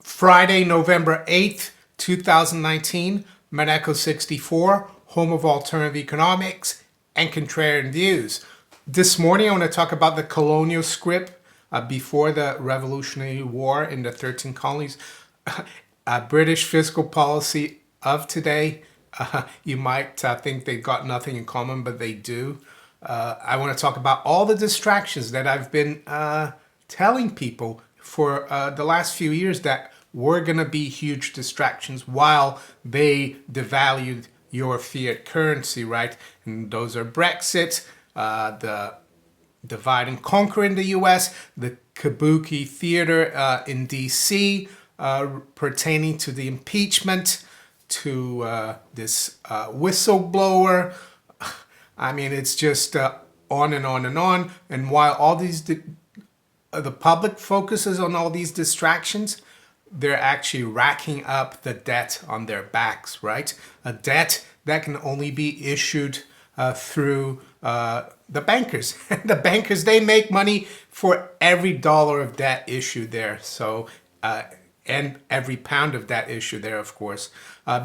Friday, November 8th, 2019, Maneco 64, home of alternative economics and contrarian views. This morning, I want to talk about the Colonial Scrip before the Revolutionary War in the 13 colonies. British fiscal policy of today. You might think they've got nothing in common, but they do. I want to talk about all the distractions that I've been telling people for the last few years that were going to be huge distractions while they devalued your fiat currency, right? And those are Brexit, the divide and conquer in the US, the Kabuki theater in DC, pertaining to the impeachment, to this whistleblower. I mean, it's just on and on and on. And while all these, the public focuses on all these distractions, they're actually racking up the debt on their backs, right? A debt that can only be issued through the bankers. The bankers, they make money for every dollar of debt issued there. So, and every pound of debt issued there, of course.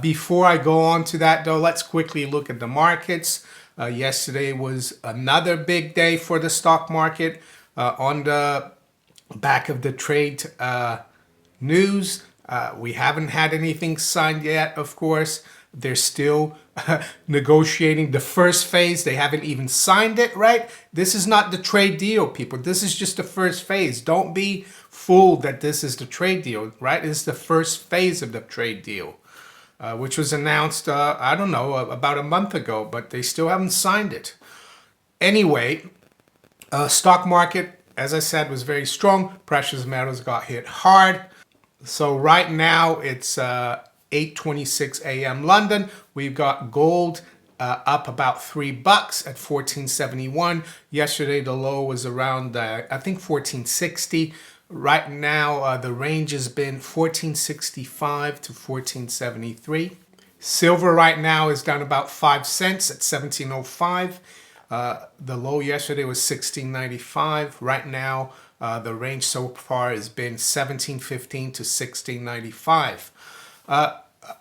Before I go on to that, though, let's quickly look at the markets. Yesterday was another big day for the stock market. On the back of the trade news, we haven't had anything signed yet, of course. They're still negotiating the first phase. They haven't even signed it, right? This is not the trade deal, people. This is just the first phase. Don't be fooled that this is the trade deal, right? It's the first phase of the trade deal, which was announced, I don't know, about a month ago, but they still haven't signed it. Anyway, stock market, as I said, was very strong. Precious metals got hit hard. So right now it's 8:26 a.m. London. We've got gold up about $3 at 1471. Yesterday the low was around I think 1460. Right now the range has been 1465 to 1473. Silver right now is down about 5 cents at 1705. The low yesterday was 1695. Right now the range so far has been 1715 to 1695.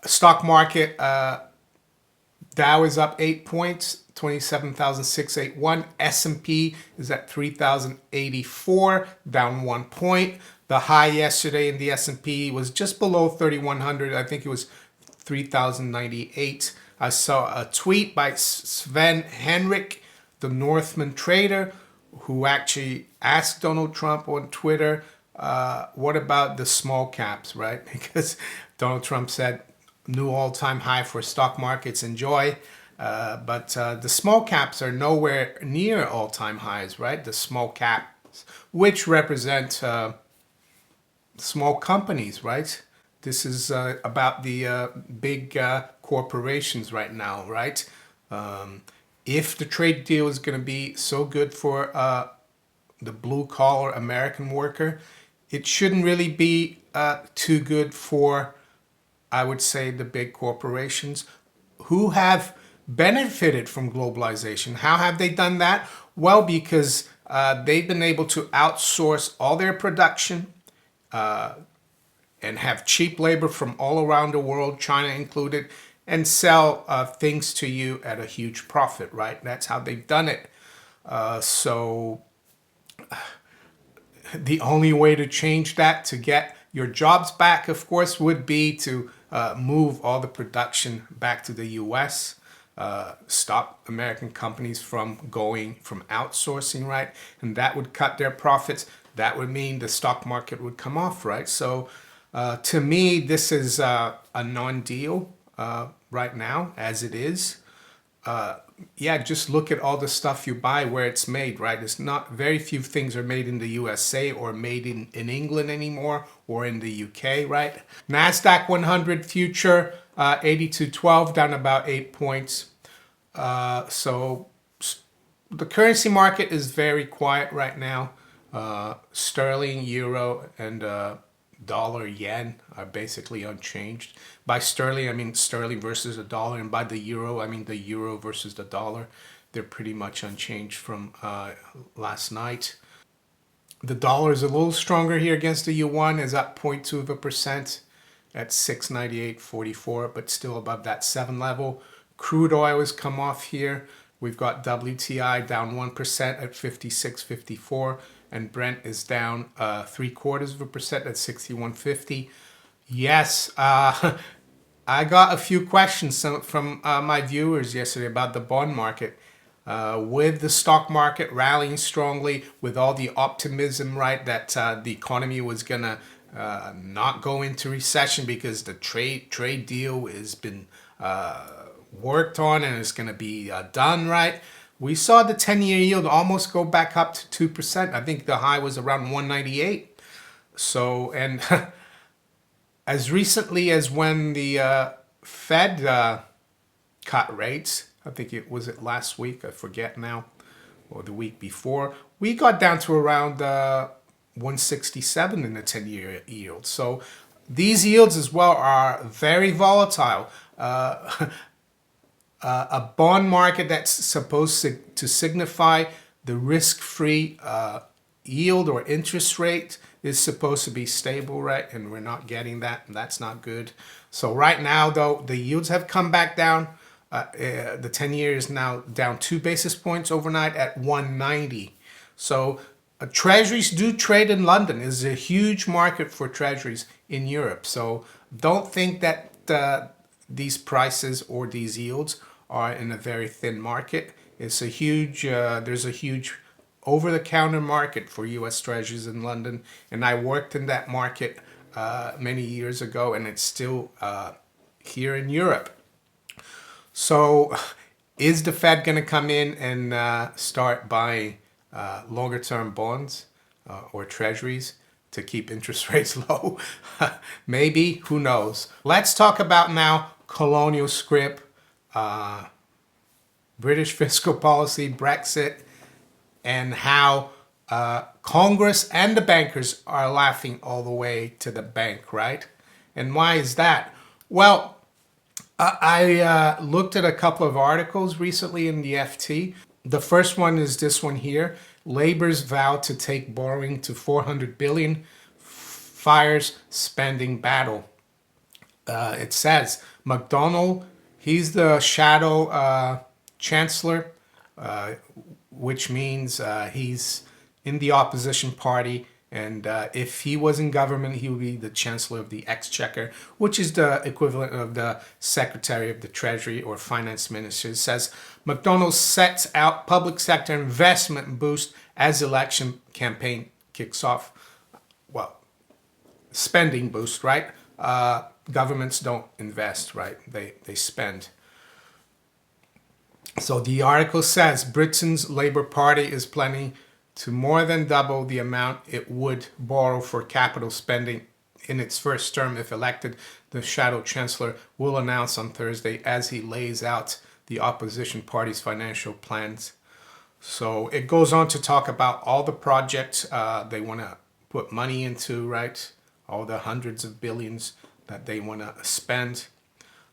Stock market, Dow is up 8 points, 27,681. S&P is at 3,084, down 1 point. The high yesterday in the S&P was just below 3,100. I think it was 3,098. I saw a tweet by Sven Henrik, the Northman trader, who actually asked Donald Trump on Twitter, what about the small caps, right? Because Donald Trump said, new all-time high for stock markets, enjoy. But the small caps are nowhere near all-time highs, right? The small caps, which represent small companies, right? This is about the big corporations right now, right? If the trade deal is going to be so good for the blue-collar American worker, it shouldn't really be too good for, I would say, the big corporations who have benefited from globalization. How have they done that? Well, because they've been able to outsource all their production and have cheap labor from all around the world, China included, and sell things to you at a huge profit, right? That's how they've done it. So the only way to change that, to get your jobs back, of course, would be to move all the production back to the US, stop American companies from outsourcing, right? And that would cut their profits. That would mean the stock market would come off, right? So to me, this is a non-deal right now, as it is. Yeah, just look at all the stuff you buy where it's made, right? It's not, very few things are made in the USA or made in England anymore or in the UK, right? NASDAQ 100 future, 82.12, down about 8 points. So the currency market is very quiet right now. Sterling, euro, and dollar, yen are basically unchanged. By sterling, I mean sterling versus the dollar, and by the euro, I mean the euro versus the dollar. They're pretty much unchanged from last night. The dollar is a little stronger here against the yuan, is up 0.2% at 698.44, but still above that 7 level. Crude oil has come off here. We've got WTI down 1% at 56.54, and Brent is down 0.75% at 61.50. Yes, I got a few questions from my viewers yesterday about the bond market. With the stock market rallying strongly, with all the optimism, right, that the economy was gonna not go into recession because the trade deal has been worked on and it's gonna be done, right? We saw the 10-year yield almost go back up to 2%. I think the high was around 198. So, and as recently as when the Fed cut rates, I think it was last week, I forget now, or the week before, we got down to around 167 in the 10-year yield. So these yields as well are very volatile. A bond market that's supposed to signify the risk-free yield or interest rate is supposed to be stable, right? And we're not getting that, and that's not good. So right now, though, the yields have come back down. The 10-year is now down 2 basis points overnight at 190. So treasuries do trade in London. There's a huge market for treasuries in Europe. So don't think that these prices or these yields are in a very thin market. It's a huge, there's a huge over-the-counter market for U.S. treasuries in London. And I worked in that market many years ago, and it's still here in Europe. So is the Fed going to come in and start buying longer-term bonds or treasuries to keep interest rates low? Maybe, who knows? Let's talk about now Colonial Scrip, British fiscal policy, Brexit, and how Congress and the bankers are laughing all the way to the bank, right? And why is that? Well, I looked at a couple of articles recently in the FT. The first one is this one here. Labour's vow to take borrowing to 400 billion fires spending battle. It says McDonnell, he's the shadow chancellor, which means he's in the opposition party. And if he was in government, he would be the Chancellor of the Exchequer, which is the equivalent of the Secretary of the Treasury or Finance Minister. It says McDonnell sets out public sector investment boost as election campaign kicks off. Well, spending boost, right? Governments don't invest, right? They spend. So the article says Britain's Labour Party is planning to more than double the amount it would borrow for capital spending in its first term if elected, the shadow chancellor will announce on Thursday as he lays out the opposition party's financial plans. So it goes on to talk about all the projects they want to put money into, right? All the hundreds of billions that they want to spend,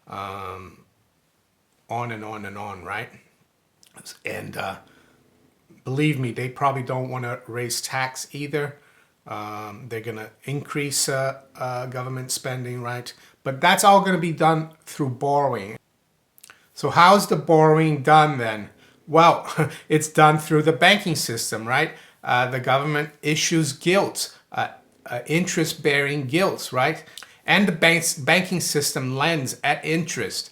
on and on and on, right? And believe me, they probably don't want to raise tax either. They're going to increase government spending, right? But that's all going to be done through borrowing. So how's the borrowing done then? Well, it's done through the banking system, right? The government issues gilts, interest-bearing gilts, right? And the banking system lends at interest.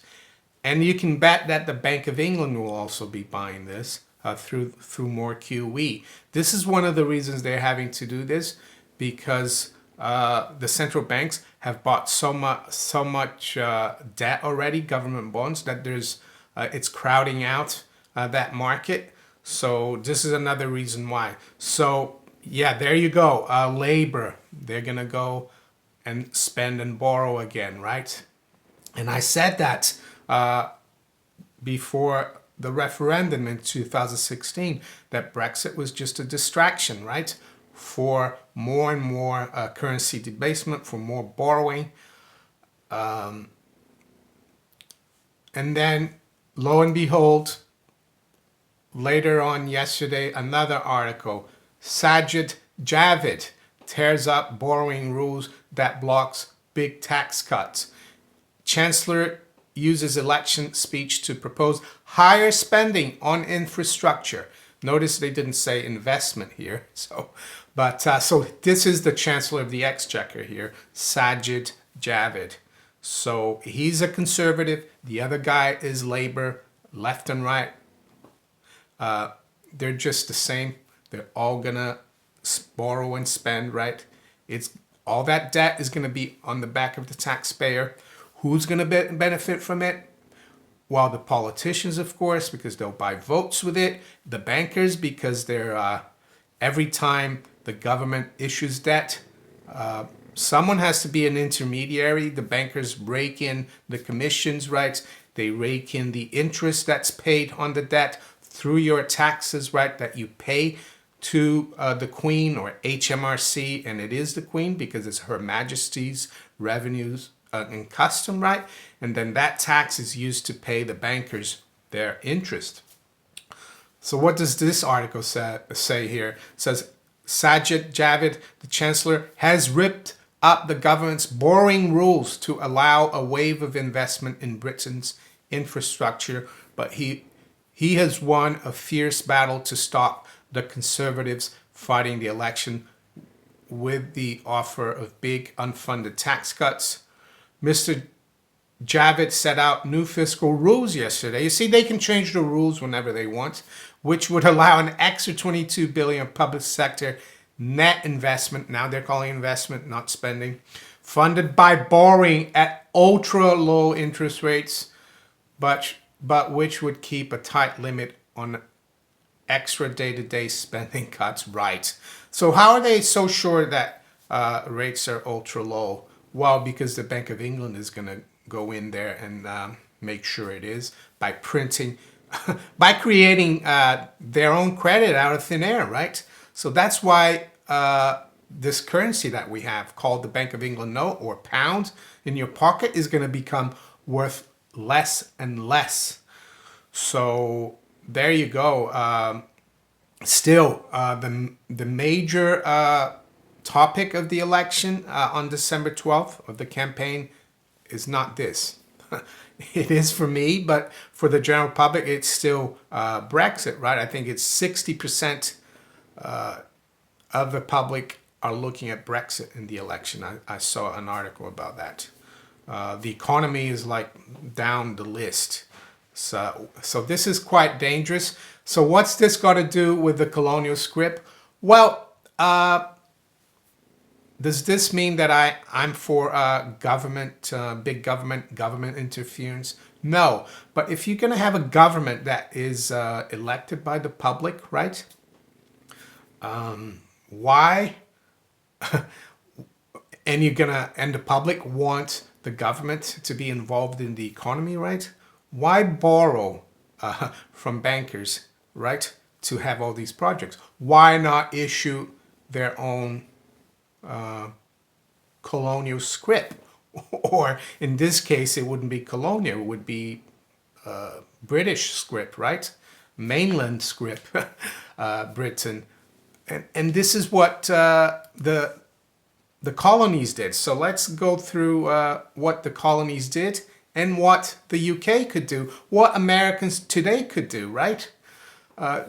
And you can bet that the Bank of England will also be buying this. Through more QE. This is one of the reasons they're having to do this, because the central banks have bought so much debt already, government bonds, that it's crowding out that market. So this is another reason why. So yeah, there you go. Labor, they're gonna go and spend and borrow again, right? And I said that before the referendum in 2016, that Brexit was just a distraction, right? For more and more currency debasement, for more borrowing. And then, lo and behold, later on yesterday, another article, Sajid Javid tears up borrowing rules that blocks big tax cuts. Chancellor uses election speech to propose higher spending on infrastructure. Notice they didn't say investment here. So this is the Chancellor of the Exchequer here, Sajid Javid. So he's a conservative. The other guy is Labour, left and right. They're just the same. They're all gonna borrow and spend, right? It's all that debt is gonna be on the back of the taxpayer. Who's gonna benefit from it? Well, the politicians, of course, because they'll buy votes with it. The bankers, because they're every time the government issues debt, someone has to be an intermediary. The bankers rake in the commissions, right? They rake in the interest that's paid on the debt through your taxes, right, that you pay to the Queen or HMRC, and it is the Queen because it's Her Majesty's revenues and custom, right? And then that tax is used to pay the bankers their interest. So what does this article say here? It says, Sajid Javid, the Chancellor, has ripped up the government's borrowing rules to allow a wave of investment in Britain's infrastructure, but he has won a fierce battle to stop the Conservatives fighting the election with the offer of big unfunded tax cuts. Mr. Javid set out new fiscal rules yesterday. You see, they can change the rules whenever they want, which would allow an extra 22 billion public sector net investment. Now they're calling investment, not spending, funded by borrowing at ultra low interest rates, but which would keep a tight limit on extra day-to-day spending cuts. Right. So how are they so sure that rates are ultra low? Well, because the Bank of England is going to go in there and make sure it is by printing, by creating their own credit out of thin air, right? So that's why this currency that we have called the Bank of England note or pound in your pocket is going to become worth less and less. So there you go. Still, the major topic of the election on December 12th of the campaign is not this. It is for me, but for the general public, it's still Brexit, right? I think it's 60% of the public are looking at Brexit in the election. I saw an article about that. The economy is like down the list. So this is quite dangerous. So what's this got to do with the Colonial Scrip? Well, does this mean that I'm for government, big government interference? No. But if you're going to have a government that is elected by the public, right? Why? And the public want the government to be involved in the economy, right? Why borrow from bankers, right, to have all these projects? Why not issue their own colonial scrip? Or in this case, it wouldn't be colonial, it would be British scrip, right? Mainland scrip, Britain. And this is what the colonies did. So let's go through what the colonies did and what the UK could do, what Americans today could do, right?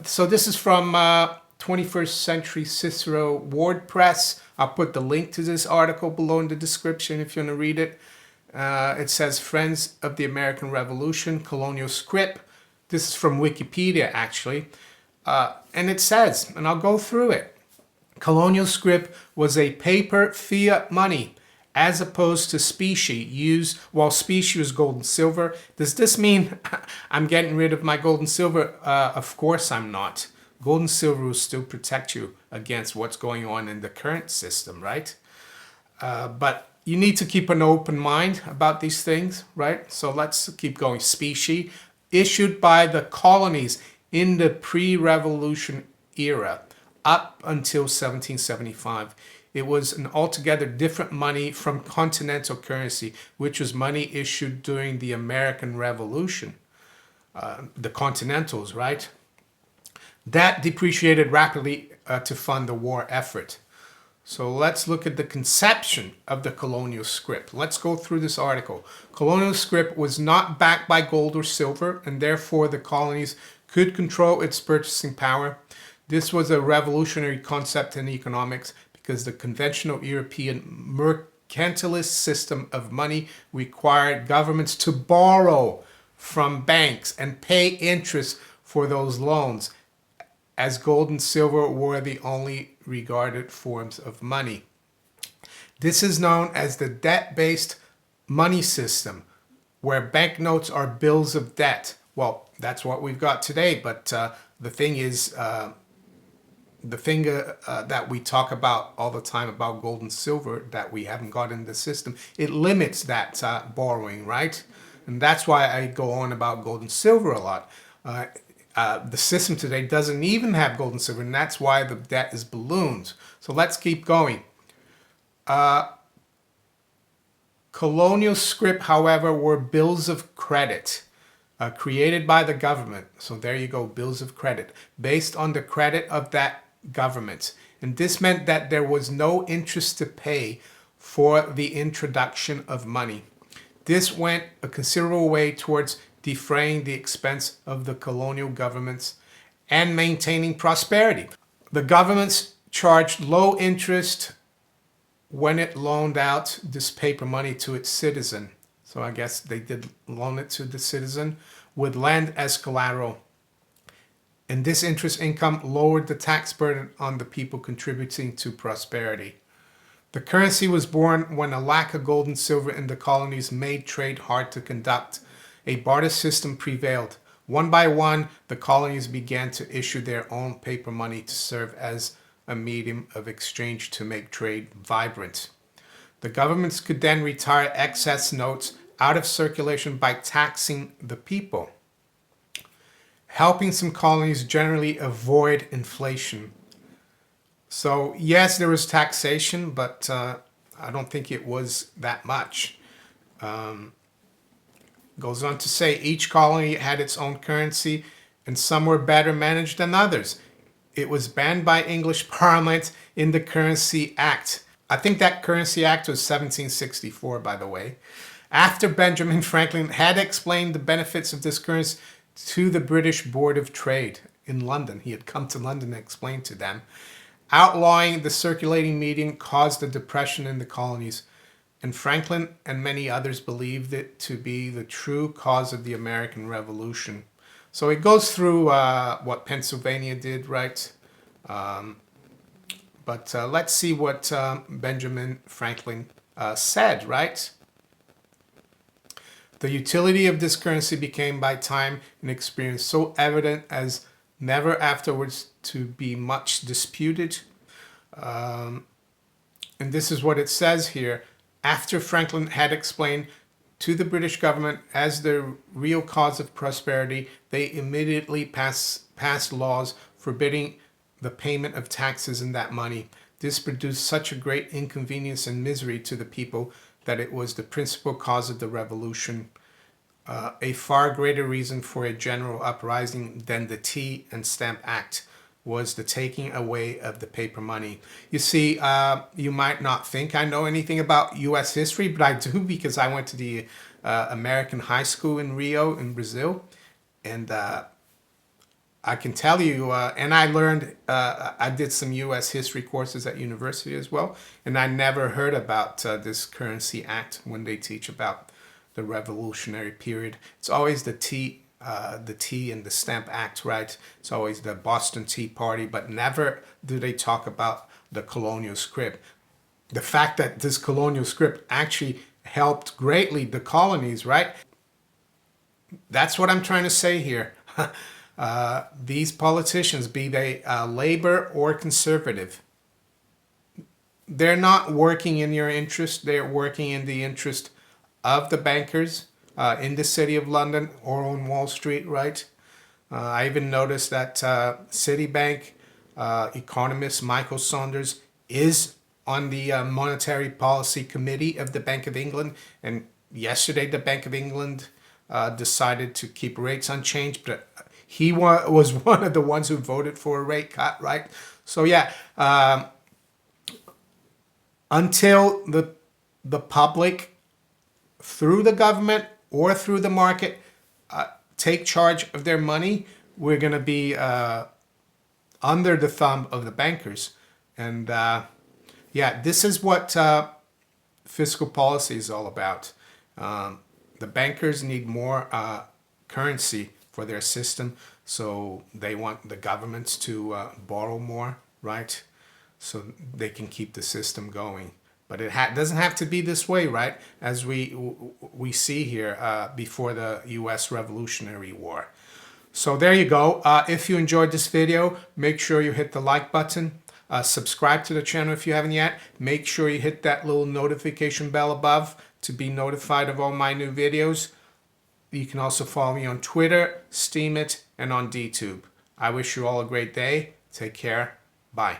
So this is from 21st Century Cicero Ward Press. I'll put the link to this article below in the description if you want to read it. It says, Friends of the American Revolution, Colonial Scrip. This is from Wikipedia, actually. And it says, and I'll go through it, Colonial Scrip was a paper fiat money as opposed to specie used, while specie was gold and silver. Does this mean I'm getting rid of my gold and silver? Of course I'm not. Gold and silver will still protect you against what's going on in the current system, right? But you need to keep an open mind about these things, right? So let's keep going. Specie, issued by the colonies in the pre-revolution era up until 1775. It was an altogether different money from continental currency, which was money issued during the American Revolution. The Continentals, right? That depreciated rapidly to fund the war effort. So let's look at the conception of the Colonial Scrip. Let's go through this article. Colonial Scrip was not backed by gold or silver, and therefore the colonies could control its purchasing power. This was a revolutionary concept in economics because the conventional European mercantilist system of money required governments to borrow from banks and pay interest for those loans, as gold and silver were the only regarded forms of money. This is known as the debt-based money system, where banknotes are bills of debt. Well, that's what we've got today, but the thing is, that we talk about all the time about gold and silver that we haven't got in the system, it limits that borrowing, right? And that's why I go on about gold and silver a lot. The system today doesn't even have gold and silver, and that's why the debt is ballooned. So let's keep going. Colonial Scrip, however, were bills of credit created by the government. So there you go, bills of credit, based on the credit of that government. And this meant that there was no interest to pay for the introduction of money. This went a considerable way towards defraying the expense of the colonial governments and maintaining prosperity. The governments charged low interest when it loaned out this paper money to its citizen. So I guess they did loan it to the citizen with land as collateral. And this interest income lowered the tax burden on the people contributing to prosperity. The currency was born when a lack of gold and silver in the colonies made trade hard to conduct. A barter system prevailed. One by one, the colonies began to issue their own paper money to serve as a medium of exchange to make trade vibrant. The governments could then retire excess notes out of circulation by taxing the people, helping some colonies generally avoid inflation. So yes, there was taxation, but I don't think it was that much. Goes on to say each colony had its own currency, and some were better managed than others. It was banned by English Parliament in the Currency Act. I think that Currency Act was 1764, by the way. After Benjamin Franklin had explained the benefits of this currency to the British Board of Trade in London. He had come to London and explained to them. Outlawing the circulating medium caused a depression in the colonies, and Franklin and many others believed it to be the true cause of the American Revolution. So it goes through what Pennsylvania did, right? But let's see what Benjamin Franklin said, right? The utility of this currency became by time and experience so evident as never afterwards to be much disputed. And this is what it says here. After Franklin had explained to the British government as the real cause of prosperity, they immediately passed laws forbidding the payment of taxes in that money. This produced such a great inconvenience and misery to the people that it was the principal cause of the revolution. A far greater reason for a general uprising than the Tea and Stamp Act was the taking away of the paper money. You see, you might not think I know anything about U.S. history, but I do because I went to the American high school in Rio in Brazil. And I can tell you, and I learned, I did some U.S. history courses at university as well, and I never heard about this Currency Act when they teach about the Revolutionary period. It's always the Tea and the Stamp Act, right? It's always the Boston Tea Party, but never do they talk about the Colonial Scrip. The fact that this Colonial Scrip actually helped greatly the colonies, right? That's what I'm trying to say here. These politicians, be they labor or conservative, they're not working in your interest. They're working in the interest of the bankers in the city of London or on Wall Street, right? I even noticed that Citibank economist Michael Saunders is on the Monetary Policy Committee of the Bank of England. And yesterday the Bank of England decided to keep rates unchanged, but he was one of the ones who voted for a rate cut, right? So yeah, until the public, through the government or through the market, take charge of their money, we're going to be under the thumb of the bankers. And yeah, this is what fiscal policy is all about. The bankers need more currency for their system, so they want the governments to borrow more, right? So they can keep the system going. But it doesn't have to be this way, right? As we see here before the U.S. Revolutionary War. So there you go. If you enjoyed this video, make sure you hit the like button. Subscribe to the channel if you haven't yet. Make sure you hit that little notification bell above to be notified of all my new videos. You can also follow me on Twitter, Steemit, and on DTube. I wish you all a great day. Take care. Bye.